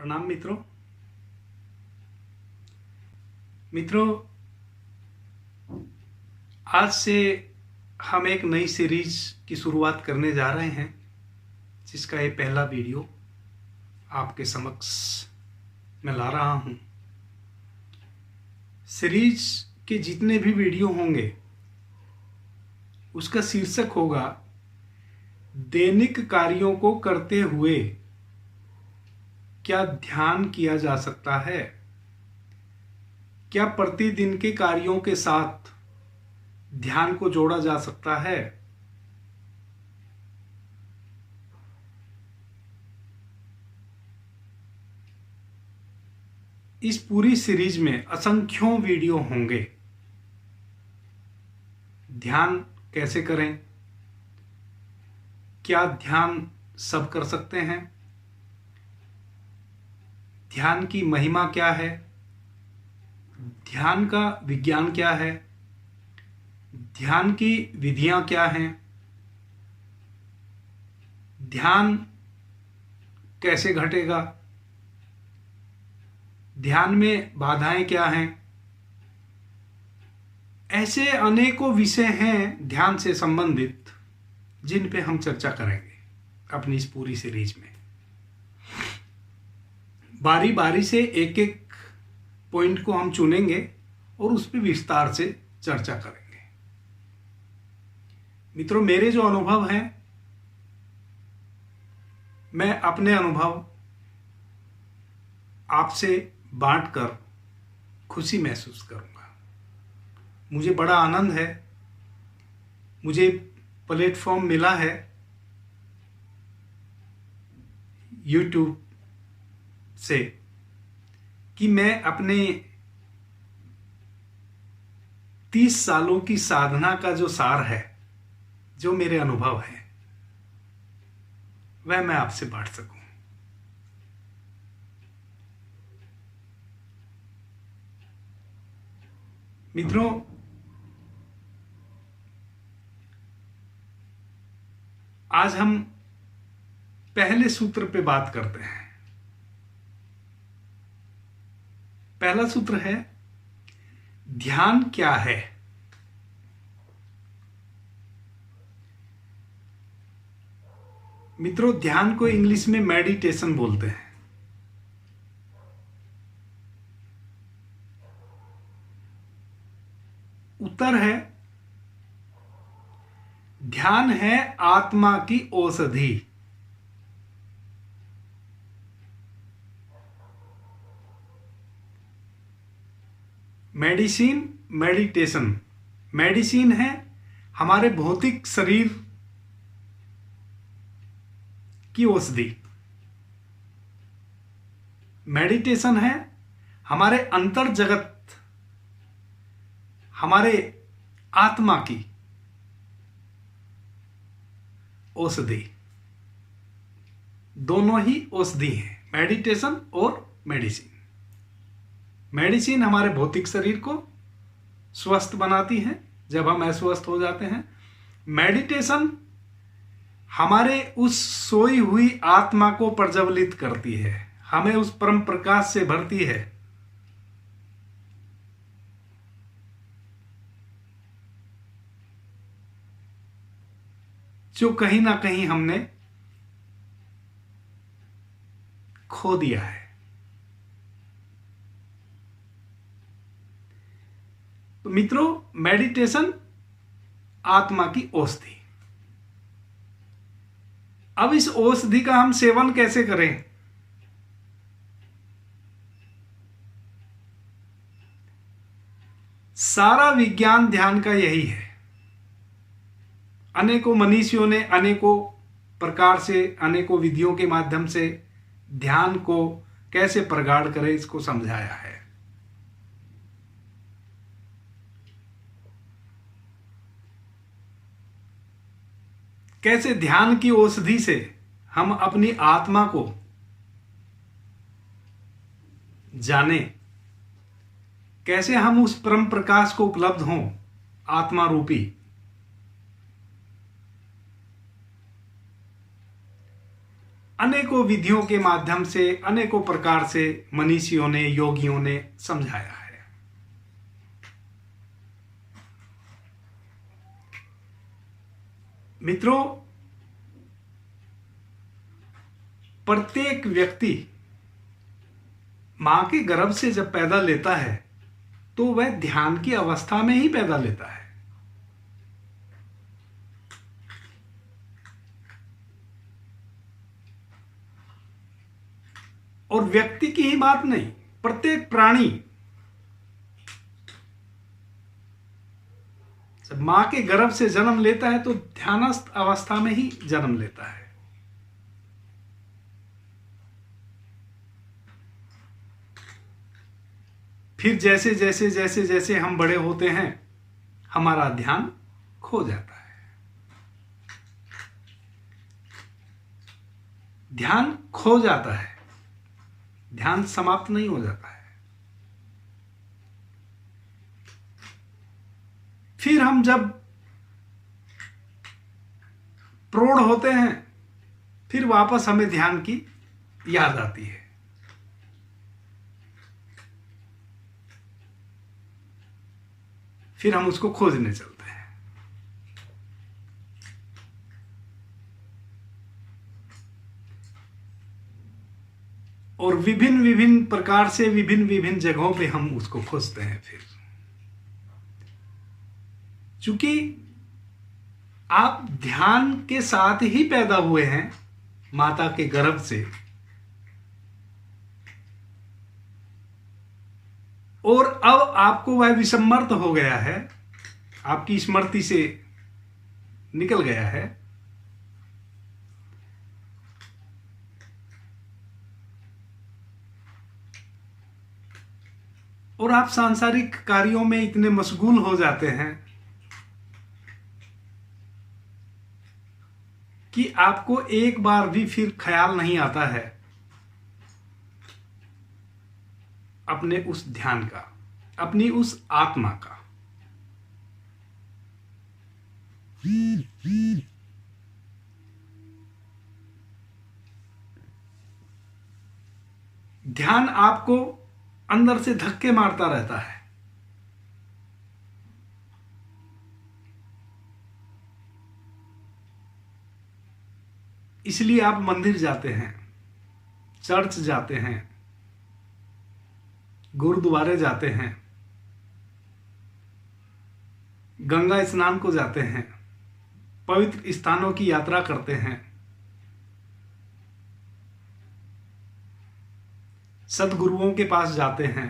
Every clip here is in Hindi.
प्रणाम मित्रों, आज से हम एक नई सीरीज की शुरुआत करने जा रहे हैं, जिसका ये पहला वीडियो आपके समक्ष मैं ला रहा हूं। सीरीज के जितने भी वीडियो होंगे उसका शीर्षक होगा दैनिक कार्यों को करते हुए क्या ध्यान किया जा सकता है। क्या प्रतिदिन के कार्यों के साथ ध्यान को जोड़ा जा सकता है। इस पूरी सीरीज में असंख्यों वीडियो होंगे। ध्यान कैसे करें, क्या ध्यान सब कर सकते हैं, ध्यान की महिमा क्या है, ध्यान का विज्ञान क्या है, ध्यान की विधियां क्या हैं, ध्यान कैसे घटेगा, ध्यान में बाधाएं क्या हैं। ऐसे अनेकों विषय हैं ध्यान से संबंधित, जिन पे हम चर्चा करेंगे अपनी इस पूरी सीरीज में। बारी बारी से एक एक पॉइंट को हम चुनेंगे और उस पर विस्तार से चर्चा करेंगे। मित्रों, मेरे जो अनुभव हैं, मैं अपने अनुभव आपसे बांटकर खुशी महसूस करूंगा। मुझे बड़ा आनंद है, मुझे प्लेटफॉर्म मिला है YouTube से कि मैं अपने 30 सालों की साधना का जो सार है, जो मेरे अनुभव है, वह मैं आपसे बांट सकूं। मित्रों, आज हम पहले सूत्र पे बात करते हैं। पहला सूत्र है ध्यान क्या है। मित्रों, ध्यान को इंग्लिश में मेडिटेशन बोलते हैं। उत्तर है ध्यान है आत्मा की औषधि। Medicine, meditation. मेडिसिन है हमारे भौतिक शरीर की औषधि। मेडिटेशन है हमारे अंतर जगत, हमारे आत्मा की औषधि। दोनों ही औषधि हैं, मेडिटेशन और मेडिसिन। मेडिसिन हमारे भौतिक शरीर को स्वस्थ बनाती है जब हम अस्वस्थ हो जाते हैं। मेडिटेशन हमारे उस सोई हुई आत्मा को प्रज्वलित करती है, हमें उस परम प्रकाश से भरती है। जो कहीं ना कहीं हमने खो दिया है। तो मित्रों, मेडिटेशन आत्मा की औषधि। अब इस औषधि का हम सेवन कैसे करें। सारा विज्ञान ध्यान का यही है। अनेकों मनीषियों ने अनेकों प्रकार से, अनेकों विधियों के माध्यम से ध्यान को कैसे प्रगाढ़ करें, इसको समझाया है। कैसे ध्यान की औषधि से हम अपनी आत्मा को जाने, कैसे हम उस परम प्रकाश को उपलब्ध हों, आत्मा रूपी। अनेकों विधियों के माध्यम से, अनेकों प्रकार से मनीषियों ने, योगियों ने समझाया है। मित्रों, प्रत्येक व्यक्ति मां के गर्भ से जब पैदा लेता है तो वह ध्यान की अवस्था में ही पैदा लेता है। और व्यक्ति की ही बात नहीं, प्रत्येक प्राणी जब मां के गर्भ से जन्म लेता है तो ध्यानस्थ अवस्था में ही जन्म लेता है। फिर जैसे जैसे जैसे जैसे हम बड़े होते हैं हमारा ध्यान खो जाता है। ध्यान खो जाता है, ध्यान समाप्त नहीं हो जाता है। फिर हम जब प्रौढ़ होते हैं फिर वापस हमें ध्यान की याद आती है। फिर हम उसको खोजने चलते हैं। और विभिन्न विभिन्न प्रकार से, विभिन्न विभिन्न जगहों पे हम उसको खोजते हैं। फिर चूंकि आप ध्यान के साथ ही पैदा हुए हैं माता के गर्भ से, और अब आपको वह विस्मृत हो गया है, आपकी स्मृति से निकल गया है, और आप सांसारिक कार्यों में इतने मशगूल हो जाते हैं कि आपको एक बार भी फिर ख्याल नहीं आता है अपने उस ध्यान का, अपनी उस आत्मा का। ध्यान आपको अंदर से धक्के मारता रहता है। इसलिए आप मंदिर जाते हैं, चर्च जाते हैं, गुरुद्वारे जाते हैं, गंगा स्नान को जाते हैं, पवित्र स्थानों की यात्रा करते हैं, सद्गुरुओं के पास जाते हैं,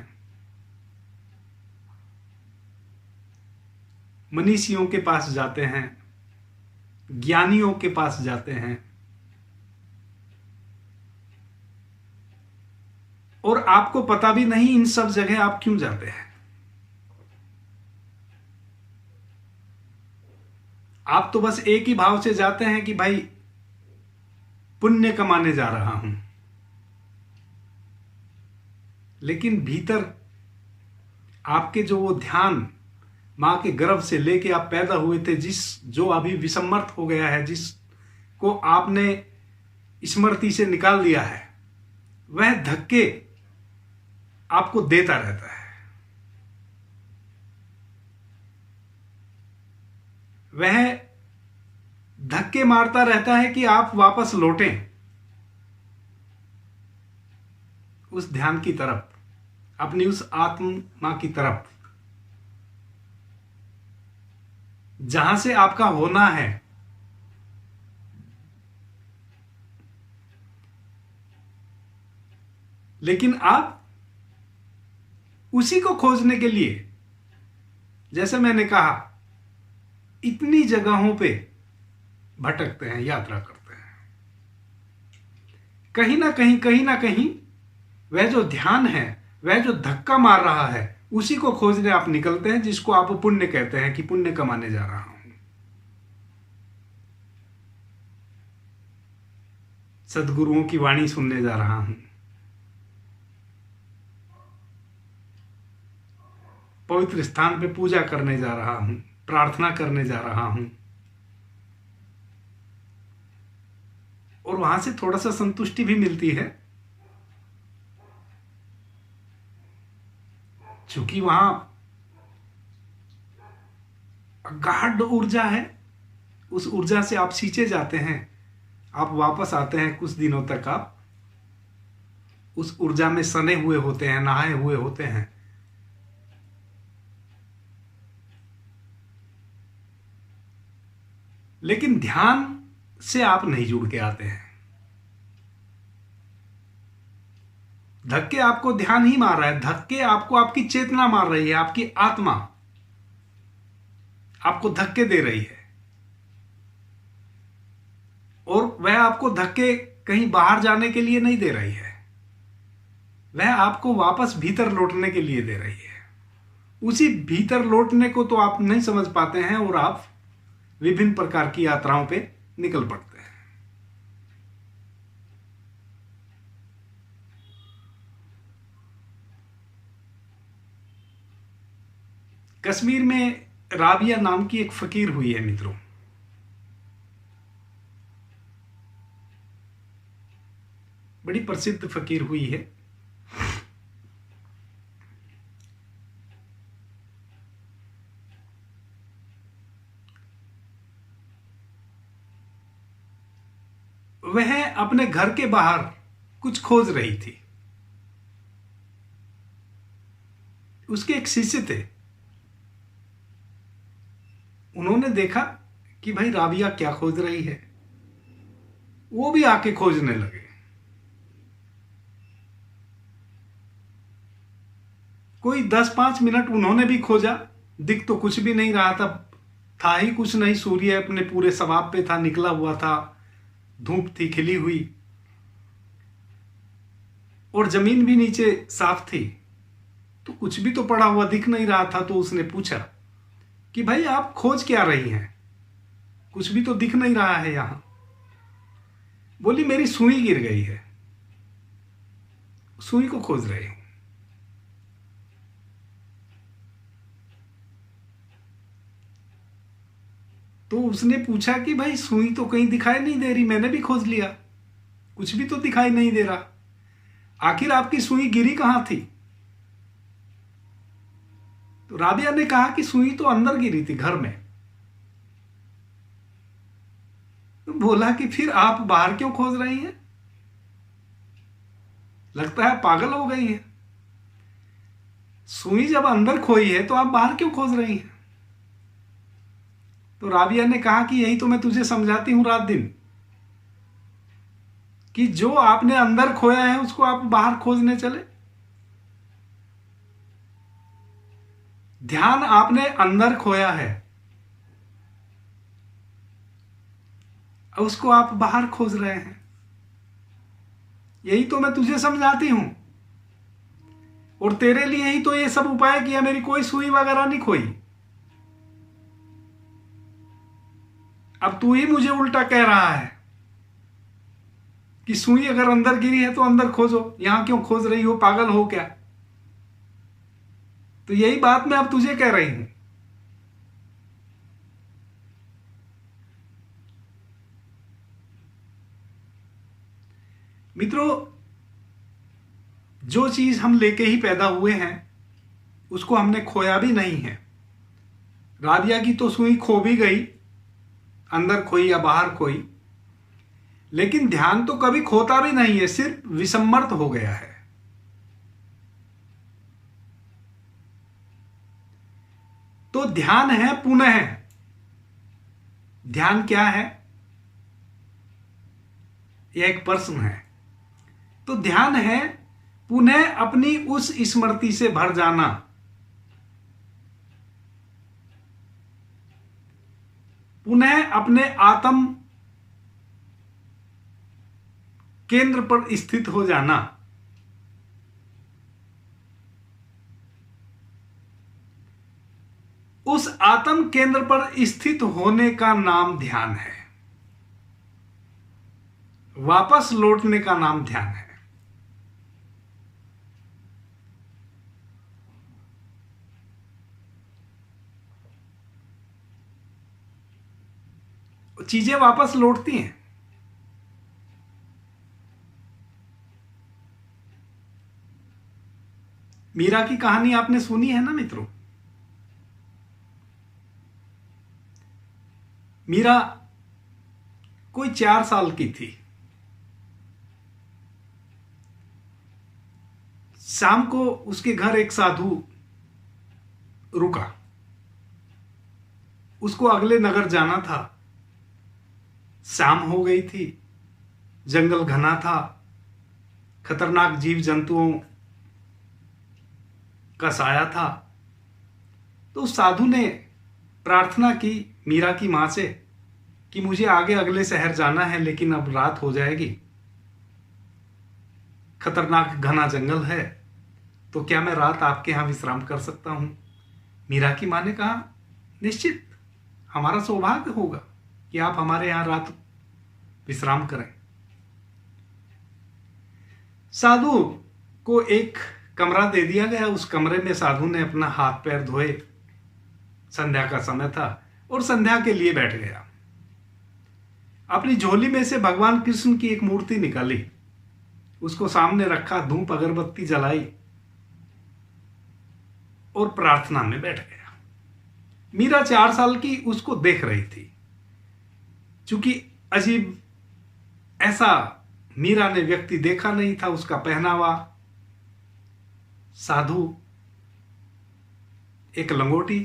मनीषियों के पास जाते हैं, ज्ञानियों के पास जाते हैं, और आपको पता भी नहीं इन सब जगह आप क्यों जाते हैं। आप तो बस एक ही भाव से जाते हैं कि भाई पुण्य कमाने जा रहा हूं, लेकिन भीतर आपके जो वो ध्यान मां के गर्भ से लेके आप पैदा हुए थे, जो अभी विस्मृत हो गया है, जिसको आपने स्मृति से निकाल दिया है, वह धक्के आपको देता रहता है। वह धक्के मारता रहता है कि आप वापस लौटें उस ध्यान की तरफ, अपनी उस आत्मा की तरफ, जहां से आपका होना है। लेकिन आप उसी को खोजने के लिए, जैसे मैंने कहा, इतनी जगहों पे भटकते हैं, यात्रा करते हैं। कहीं ना कहीं वह जो ध्यान है, वह जो धक्का मार रहा है, उसी को खोजने आप निकलते हैं, जिसको आप पुण्य कहते हैं कि पुण्य कमाने जा रहा हूं, सद्गुरुओं की वाणी सुनने जा रहा हूं, पवित्र स्थान पे पूजा करने जा रहा हूं, प्रार्थना करने जा रहा हूं। और वहां से थोड़ा सा संतुष्टि भी मिलती है, क्योंकि वहां गाढ़ ऊर्जा है। उस ऊर्जा से आप सींचे जाते हैं, आप वापस आते हैं, कुछ दिनों तक आप उस ऊर्जा में सने हुए होते हैं, नहाए हुए होते हैं। लेकिन ध्यान से आप नहीं जुड़ के आते हैं। धक्के आपको ध्यान ही मार रहा है, धक्के आपको आपकी चेतना मार रही है, आपकी आत्मा आपको धक्के दे रही है। और वह आपको धक्के कहीं बाहर जाने के लिए नहीं दे रही है, वह आपको वापस भीतर लौटने के लिए दे रही है। उसी भीतर लौटने को तो आप नहीं समझ पाते हैं और आप विभिन्न प्रकार की यात्राओं पे निकल पड़ते हैं। कश्मीर में राबिया नाम की एक फकीर हुई है मित्रों। बड़ी प्रसिद्ध फकीर हुई है। वह अपने घर के बाहर कुछ खोज रही थी। उसके एक शिष्य थे, उन्होंने देखा कि भाई राबिया क्या खोज रही है, वो भी आके खोजने लगे। कोई 10-5 मिनट उन्होंने भी खोजा, दिख तो कुछ भी नहीं रहा था ही कुछ नहीं। सूर्य अपने पूरे सवाब पे था, निकला हुआ था, धूप थी खिली हुई और जमीन भी नीचे साफ थी, तो कुछ भी तो पड़ा हुआ दिख नहीं रहा था। तो उसने पूछा कि भाई आप खोज क्या रही हैं, कुछ भी तो दिख नहीं रहा है यहां। बोली मेरी सुई गिर गई है, सुई को खोज रही हूं। तो उसने पूछा कि भाई सुई तो कहीं दिखाई नहीं दे रही, मैंने भी खोज लिया, कुछ भी तो दिखाई नहीं दे रहा, आखिर आपकी सुई गिरी कहां थी? तो राबिया ने कहा कि सुई तो अंदर गिरी थी, घर में। तो बोला कि फिर आप बाहर क्यों खोज रही हैं? लगता है पागल हो गई हैं। सुई जब अंदर खोई है तो आप बाहर क्यों खोज रही हैं? तो राबिया ने कहा कि यही तो मैं तुझे समझाती हूं रात दिन, कि जो आपने अंदर खोया है उसको आप बाहर खोजने चले। ध्यान आपने अंदर खोया है, उसको आप बाहर खोज रहे हैं। यही तो मैं तुझे समझाती हूं, और तेरे लिए ही तो ये सब उपाय किया, मेरी कोई सुई वगैरह नहीं खोई। अब तू ही मुझे उल्टा कह रहा है कि सुई अगर अंदर गिरी है तो अंदर खोजो, यहां क्यों खोज रही हो, पागल हो क्या? तो यही बात मैं अब तुझे कह रही हूं। मित्रों, जो चीज हम लेके ही पैदा हुए हैं उसको हमने खोया भी नहीं है। राबिया की तो सुई खो भी गई, अंदर खोई या बाहर खोई, लेकिन ध्यान तो कभी खोता भी नहीं है, सिर्फ विसम्मर्त हो गया है। तो ध्यान है पुनः। ध्यान क्या है, यह एक प्रश्न है। तो ध्यान है पुनः अपनी उस स्मृति से भर जाना, पुनः अपने आत्म केंद्र पर स्थित हो जाना। उस आत्म केंद्र पर स्थित होने का नाम ध्यान है, वापस लौटने का नाम ध्यान है। चीजें वापस लौटती हैं। मीरा की कहानी आपने सुनी है ना मित्रों। मीरा कोई 4 साल की थी। शाम को उसके घर एक साधु रुका। उसको अगले नगर जाना था। शाम हो गई थी, जंगल घना था, खतरनाक जीव जंतुओं का साया था। तो उस साधु ने प्रार्थना की मीरा की मां से कि मुझे आगे अगले शहर जाना है, लेकिन अब रात हो जाएगी, खतरनाक घना जंगल है, तो क्या मैं रात आपके यहां विश्राम कर सकता हूं। मीरा की मां ने कहा, निश्चित, हमारा सौभाग्य होगा कि आप हमारे यहां रात विश्राम करें। साधु को एक कमरा दे दिया गया। उस कमरे में साधु ने अपना हाथ पैर धोए। संध्या का समय था और संध्या के लिए बैठ गया। अपनी झोली में से भगवान कृष्ण की एक मूर्ति निकाली, उसको सामने रखा, धूप अगरबत्ती जलाई और प्रार्थना में बैठ गया। मीरा 4 साल की उसको देख रही थी। चूंकि अजीब ऐसा मीरा ने व्यक्ति देखा नहीं था। उसका पहनावा, साधु, एक लंगोटी,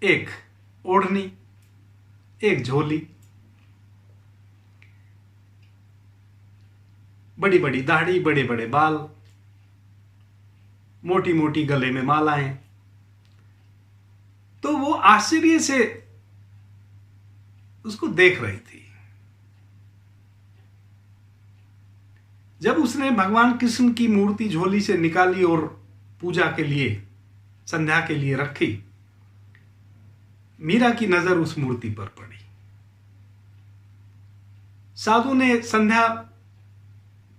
एक ओढ़नी, एक झोली, बड़ी बड़ी दाढ़ी, बड़े बड़े बाल, मोटी मोटी गले में मालाएं। तो वो आश्चर्य से उसको देख रही थी। जब उसने भगवान कृष्ण की मूर्ति झोली से निकाली और पूजा के लिए, संध्या के लिए रखी, मीरा की नजर उस मूर्ति पर पड़ी। साधु ने संध्या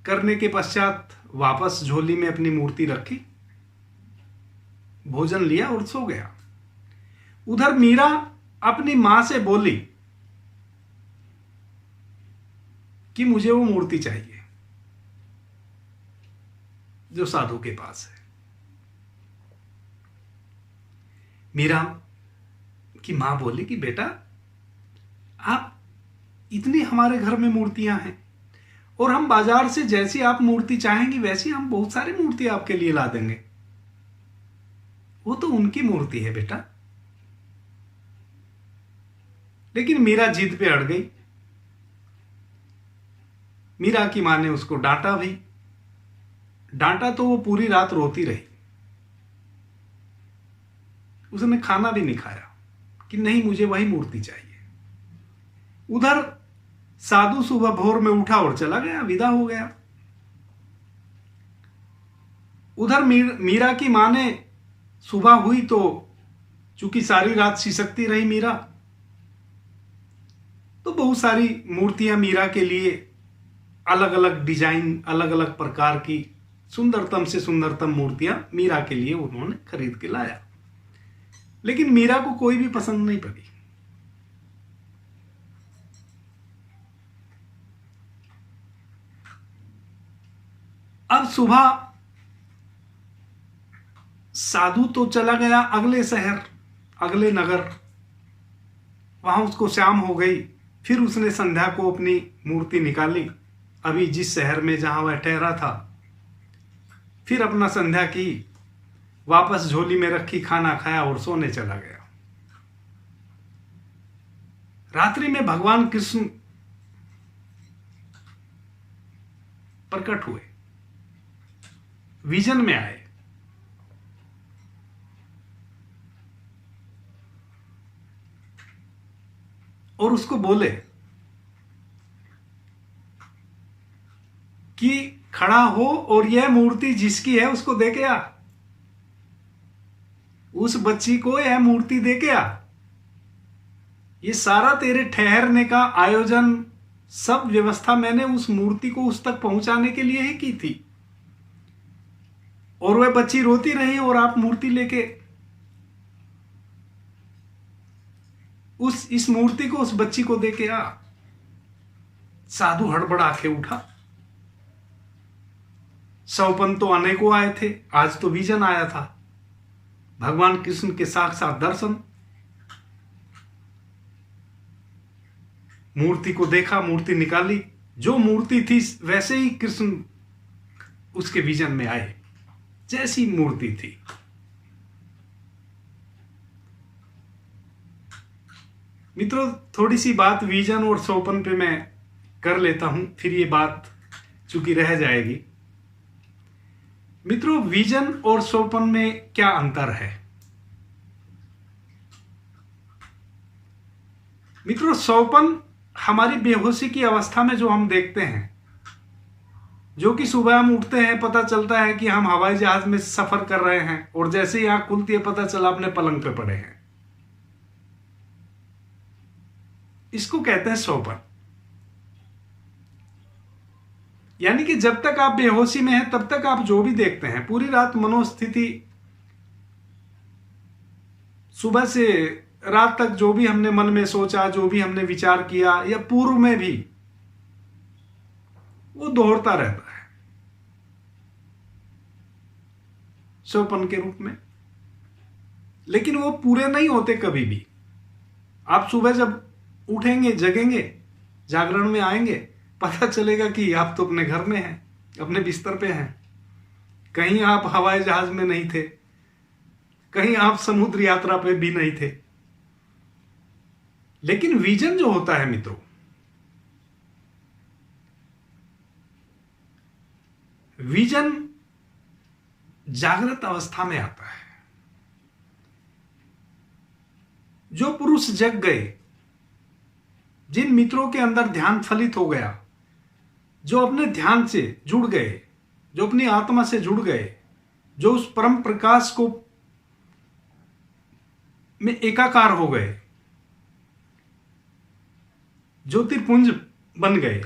करने के पश्चात वापस झोली में अपनी मूर्ति रखी, भोजन लिया और सो गया। उधर मीरा अपनी मां से बोली कि मुझे वो मूर्ति चाहिए जो साधु के पास है। मीरा की मां बोली कि बेटा, आप इतनी हमारे घर में मूर्तियां हैं और हम बाजार से जैसी आप मूर्ति चाहेंगी वैसी हम बहुत सारी मूर्ति आपके लिए ला देंगे। वो तो उनकी मूर्ति है बेटा। लेकिन मीरा जिद पे अड़ गई। मीरा की मां ने उसको डांटा भी। डांटा तो वो पूरी रात रोती रही। उसने खाना भी नहीं खाया कि नहीं, मुझे वही मूर्ति चाहिए। उधर साधु सुबह भोर में उठा और चला गया, विदा हो गया। उधर मीरा की मां ने सुबह हुई तो चूंकि सारी रात सिसकती रही मीरा, तो बहुत सारी मूर्तियां मीरा के लिए, अलग अलग डिजाइन, अलग अलग प्रकार की सुंदरतम से सुंदरतम मूर्तियां मीरा के लिए उन्होंने खरीद के लाया। लेकिन मीरा को कोई भी पसंद नहीं पड़ी। अब सुबह साधु तो चला गया अगले शहर, अगले नगर। वहां उसको शाम हो गई। फिर उसने संध्या को अपनी मूर्ति निकाली, अभी जिस शहर में जहां वह ठहरा था। फिर अपना संध्या की, वापस झोली में रखी, खाना खाया और सोने चला गया। रात्रि में भगवान कृष्ण प्रकट हुए, विजन में आए। और उसको बोले कि खड़ा हो और यह मूर्ति जिसकी है उसको दे के आ। उस बच्ची को यह मूर्ति दे के आ। ये सारा तेरे ठहरने का आयोजन, सब व्यवस्था मैंने उस मूर्ति को उस तक पहुंचाने के लिए ही की थी। और वह बच्ची रोती रही और आप मूर्ति लेके इस मूर्ति को उस बच्ची को दे के आ। साधु हड़बड़ा के उठा स्वप्न तो अनेकों आए थे, आज तो विजन आया था, भगवान कृष्ण के साक्षात दर्शन। मूर्ति को देखा, मूर्ति निकाली, जो मूर्ति थी वैसे ही कृष्ण उसके विजन में आए, जैसी मूर्ति थी। मित्रों, थोड़ी सी बात विजन और स्वप्न पे मैं कर लेता हूं, फिर ये बात चूंकि रह जाएगी। मित्रों, विजन और स्वप्न में क्या अंतर है? मित्रों, स्वप्न हमारी बेहोशी की अवस्था में जो हम देखते हैं, जो कि सुबह हम उठते हैं, पता चलता है कि हम हवाई जहाज में सफर कर रहे हैं, और जैसे ही आंख खुलती है पता चला अपने पलंग पे पड़े हैं, इसको कहते हैं स्वप्न। यानी कि जब तक आप बेहोशी में हैं तब तक आप जो भी देखते हैं, पूरी रात मनोस्थिति, सुबह से रात तक जो भी हमने मन में सोचा, जो भी हमने विचार किया, या पूर्व में भी, वो दोहरता रहता है स्वप्न के रूप में। लेकिन वो पूरे नहीं होते कभी भी। आप सुबह जब उठेंगे, जगेंगे, जागरण में आएंगे, पता चलेगा कि आप तो अपने घर में हैं, अपने बिस्तर पे हैं, कहीं आप हवाई जहाज में नहीं थे, कहीं आप समुद्र यात्रा पे भी नहीं थे। लेकिन विजन जो होता है मित्रों, विजन जागृत अवस्था में आता है। जो पुरुष जग गए, जिन मित्रों के अंदर ध्यान फलित हो गया, जो अपने ध्यान से जुड़ गए, जो अपनी आत्मा से जुड़ गए, जो उस परम प्रकाश को में एकाकार हो गए, ज्योतिर्पुंज बन गए,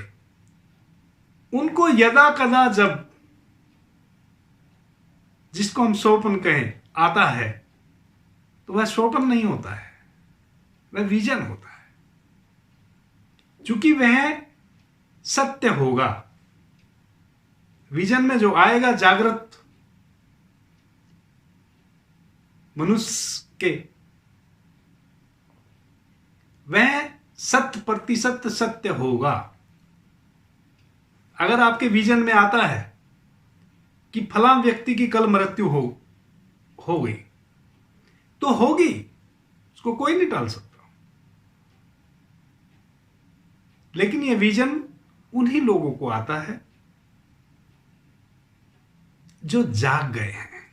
उनको यदा कदा जब, जिसको हम स्वप्न कहें, आता है, तो वह स्वप्न नहीं होता है, वह विजन होता है। क्योंकि वह सत्य होगा। विजन में जो आएगा जागृत मनुष्य के, वह 100% सत्य होगा। अगर आपके विजन में आता है कि फलां व्यक्ति की कल मृत्यु हो गई, तो होगी, उसको कोई नहीं टाल सकता। लेकिन यह विजन उन्हीं लोगों को आता है जो जाग गए हैं।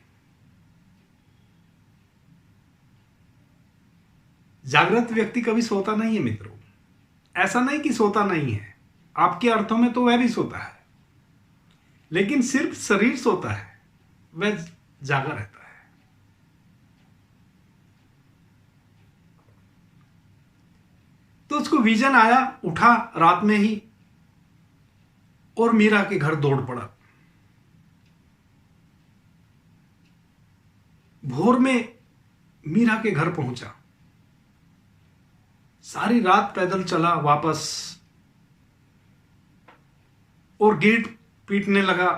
जागृत व्यक्ति कभी सोता नहीं है मित्रों। ऐसा नहीं कि सोता नहीं है, आपके अर्थों में तो वह भी सोता है, लेकिन सिर्फ शरीर सोता है, वह जागा रहता है। तो उसको विजन आया, उठा रात में ही और मीरा के घर दौड़ पड़ा। भोर में मीरा के घर पहुंचा, सारी रात पैदल चला वापस, और गेट पीटने लगा।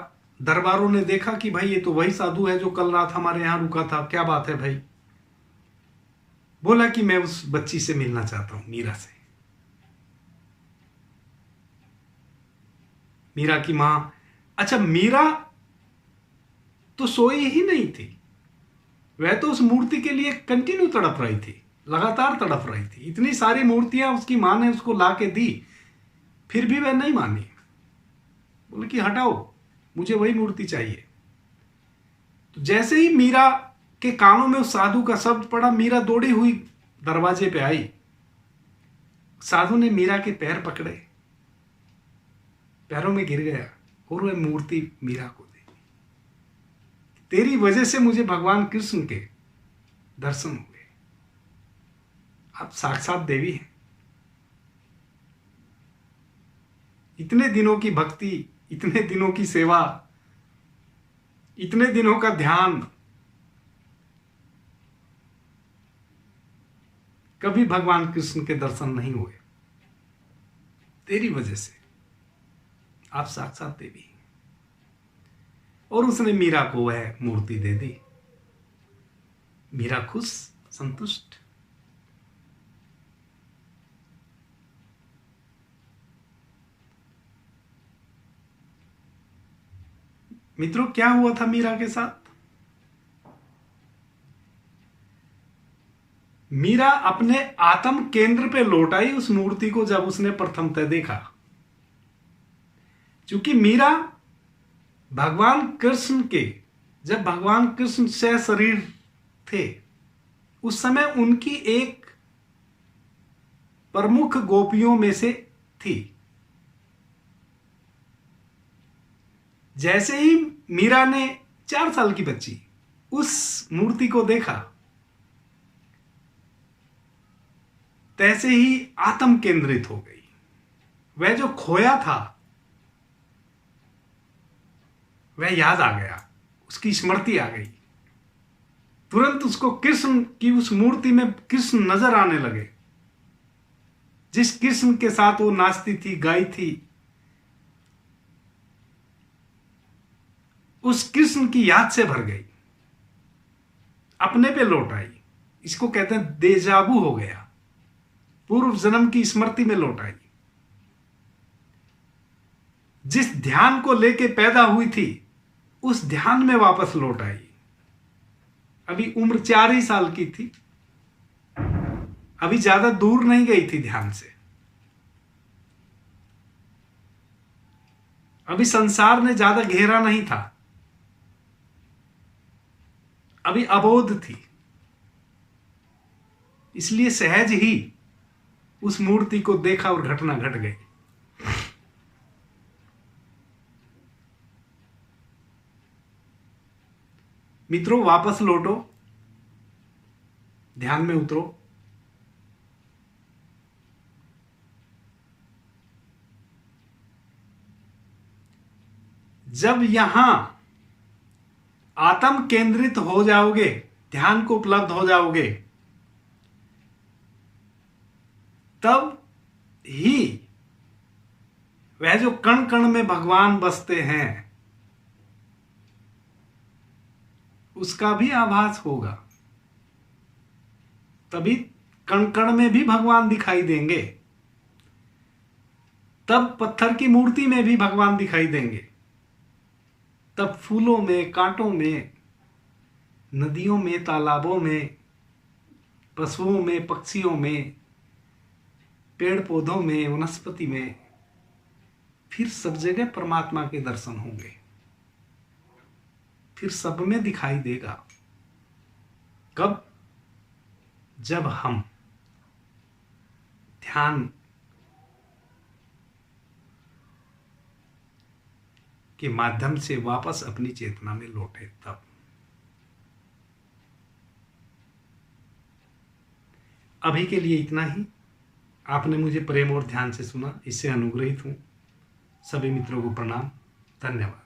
दरबारों ने देखा कि भाई ये तो वही साधु है जो कल रात हमारे यहां रुका था, क्या बात है भाई? बोला कि मैं उस बच्ची से मिलना चाहता हूं, मीरा से। मीरा की मां, अच्छा मीरा तो सोई ही नहीं थी, वह तो उस मूर्ति के लिए कंटिन्यू तड़प रही थी, लगातार तड़प रही थी। इतनी सारी मूर्तियां उसकी मां ने उसको ला के दी, फिर भी वह नहीं मानी। बोले कि हटाओ, मुझे वही मूर्ति चाहिए। तो जैसे ही मीरा के कानों में उस साधु का शब्द पड़ा, मीरा दौड़ी हुई दरवाजे पे आई। साधु ने मीरा के पैर पकड़े, पैरों में गिर गया और वह मूर्ति मीरा को दी। तेरी वजह से मुझे भगवान कृष्ण के दर्शन हो गए, आप साक्षात देवी हैं। इतने दिनों की भक्ति, इतने दिनों की सेवा, इतने दिनों का ध्यान, कभी भगवान कृष्ण के दर्शन नहीं हुए, तेरी वजह से आप साक्षात देवी। और उसने मीरा को वह मूर्ति दे दी। मीरा खुश, संतुष्ट। मित्रों, क्या हुआ था मीरा के साथ? मीरा अपने आत्म केंद्र पे लौट आई उस मूर्ति को जब उसने प्रथमतः देखा। क्योंकि मीरा भगवान कृष्ण के, जब भगवान कृष्ण से शरीर थे, उस समय उनकी एक प्रमुख गोपियों में से थी। जैसे ही मीरा ने 4 साल की बच्ची उस मूर्ति को देखा, तैसे ही आत्म केंद्रित हो गई। वह जो खोया था वह याद आ गया, उसकी स्मृति आ गई। तुरंत उसको कृष्ण की उस मूर्ति में कृष्ण नजर आने लगे, जिस कृष्ण के साथ वो नाचती थी, गाई थी। उस कृष्ण की याद से भर गई, अपने पे लौट आई। इसको कहते हैं देजाबू हो गया, पूर्व जन्म की स्मृति में लौट आई। जिस ध्यान को लेके पैदा हुई थी उस ध्यान में वापस लौट आई। अभी उम्र 4 ही साल की थी, अभी ज्यादा दूर नहीं गई थी ध्यान से। अभी संसार ने ज्यादा घेरा नहीं था, अभी अबोध थी। इसलिए सहज ही उस मूर्ति को देखा और घटना घट गई। मित्रों, वापस लौटो, ध्यान में उतरो। जब यहां आत्म केंद्रित हो जाओगे, ध्यान को उपलब्ध हो जाओगे, तब ही वह जो कण कण में भगवान बसते हैं उसका भी आभास होगा। तभी कण कण में भी भगवान दिखाई देंगे, तब पत्थर की मूर्ति में भी भगवान दिखाई देंगे, तब फूलों में, कांटों में, नदियों में, तालाबों में, पशुओं में, पक्षियों में, पेड़ पौधों में, वनस्पति में, फिर सब जगह परमात्मा के दर्शन होंगे। फिर सब में दिखाई देगा। कब? जब हम ध्यान के माध्यम से वापस अपनी चेतना में लौटे। तब अभी के लिए इतना ही। आपने मुझे प्रेम और ध्यान से सुना, इससे अनुग्रहित हूं। सभी मित्रों को प्रणाम, धन्यवाद।